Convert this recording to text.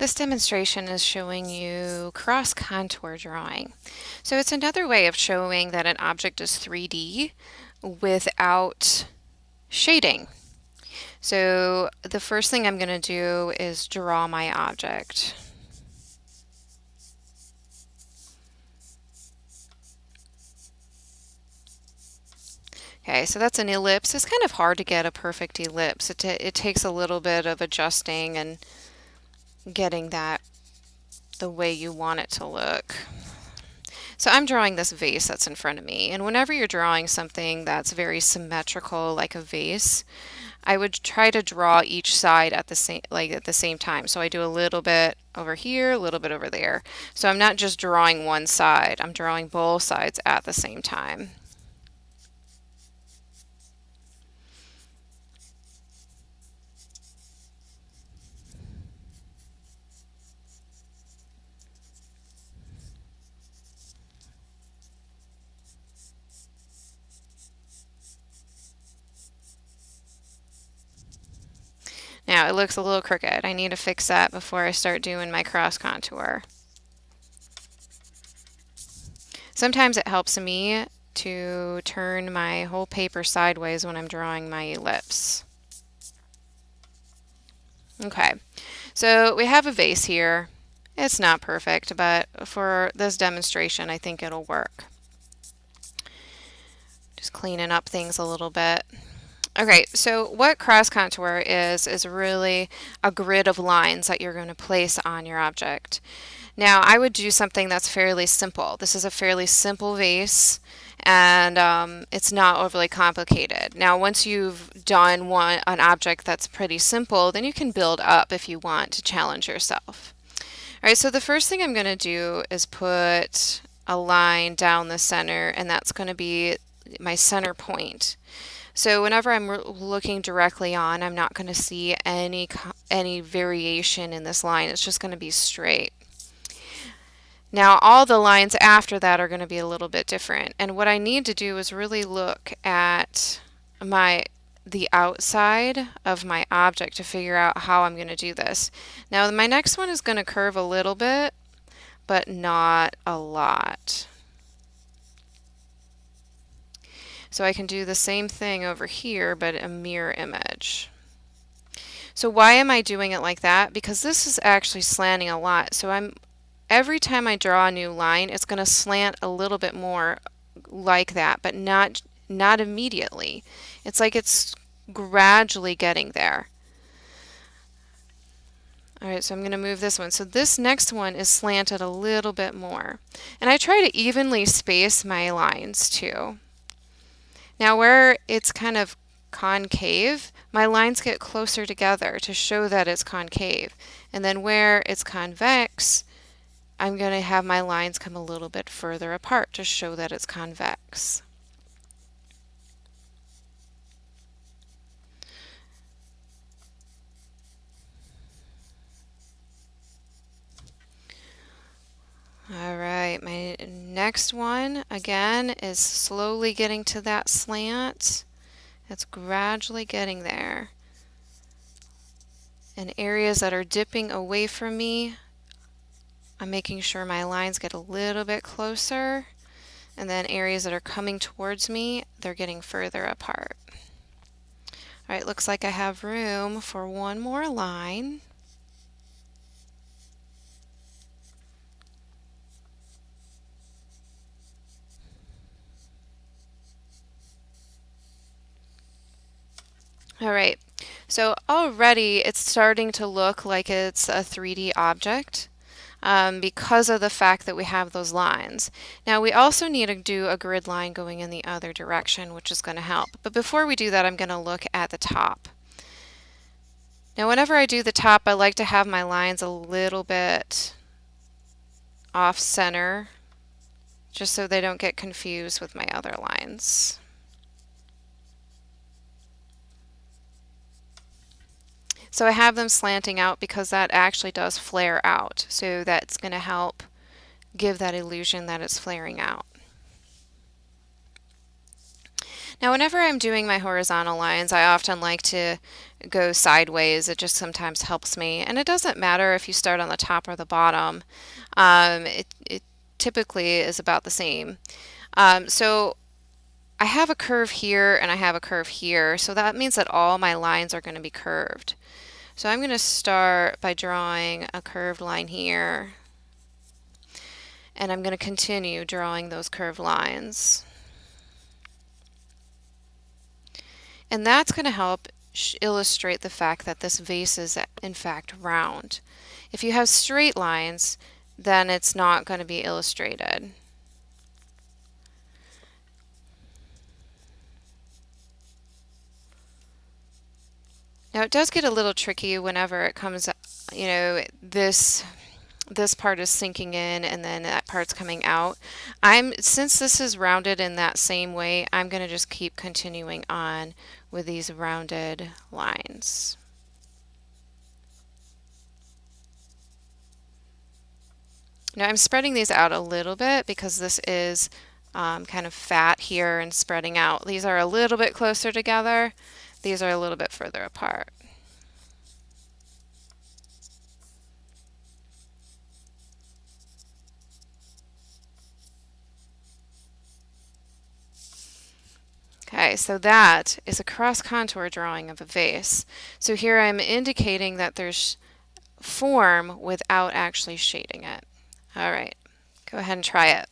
This demonstration is showing you cross contour drawing. So it's another way of showing that an object is 3D without shading. So the first thing I'm going to do is draw my object. Okay, so that's an ellipse. It's kind of hard to get a perfect ellipse. It takes a little bit of adjusting and getting that the way you want it to look. So I'm drawing this vase that's in front of me, and whenever you're drawing something that's very symmetrical like a vase, I would try to draw each side at the same time. So I do a little bit over here, a little bit over there. So I'm not just drawing one side, I'm drawing both sides at the same time. Now it looks a little crooked. I need to fix that before I start doing my cross contour. Sometimes it helps me to turn my whole paper sideways when I'm drawing my ellipse. Okay, so we have a vase here. It's not perfect, but for this demonstration, I think it'll work. Just cleaning up things a little bit. Okay, so what cross contour is really a grid of lines that you're going to place on your object. Now, I would do something that's fairly simple. This is a fairly simple vase, and it's not overly complicated. Now, once you've done an object that's pretty simple, then you can build up if you want to challenge yourself. All right, so the first thing I'm going to do is put a line down the center, and that's going to be my center point. So whenever I'm looking directly on, I'm not going to see any variation in this line. It's just going to be straight. Now all the lines after that are going to be a little bit different. And what I need to do is really look at the outside of my object to figure out how I'm going to do this. Now my next one is going to curve a little bit, but not a lot. So I can do the same thing over here, but a mirror image. So why am I doing it like that? Because this is actually slanting a lot. So every time I draw a new line, it's going to slant a little bit more like that, but not immediately. It's like it's gradually getting there. Alright, so I'm going to move this one. So this next one is slanted a little bit more. And I try to evenly space my lines too. Now where it's kind of concave, my lines get closer together to show that it's concave. And then where it's convex, I'm going to have my lines come a little bit further apart to show that it's convex. Alright, my next one again is slowly getting to that slant. It's gradually getting there. In areas that are dipping away from me, I'm making sure my lines get a little bit closer, and then areas that are coming towards me, they're getting further apart. Alright, looks like I have room for one more line. Alright, so already it's starting to look like it's a 3D object because of the fact that we have those lines. Now we also need to do a grid line going in the other direction, which is going to help. But before we do that, I'm going to look at the top. Now whenever I do the top, I like to have my lines a little bit off center, just so they don't get confused with my other lines. So I have them slanting out because that actually does flare out. So that's going to help give that illusion that it's flaring out. Now, whenever I'm doing my horizontal lines, I often like to go sideways. It just sometimes helps me. And it doesn't matter if you start on the top or the bottom. It typically is about the same. So I have a curve here and I have a curve here. So that means that all my lines are going to be curved. So I'm going to start by drawing a curved line here. And I'm going to continue drawing those curved lines. And that's going to help illustrate the fact that this vase is in fact round. If you have straight lines, then it's not going to be illustrated. Now it does get a little tricky whenever it comes, this part is sinking in and then that part's coming out. Since this is rounded in that same way, I'm going to just keep continuing on with these rounded lines. Now I'm spreading these out a little bit because this is kind of fat here and spreading out. These are a little bit closer together. These are a little bit further apart. Okay, so that is a cross contour drawing of a vase. So here I'm indicating that there's form without actually shading it. All right, go ahead and try it.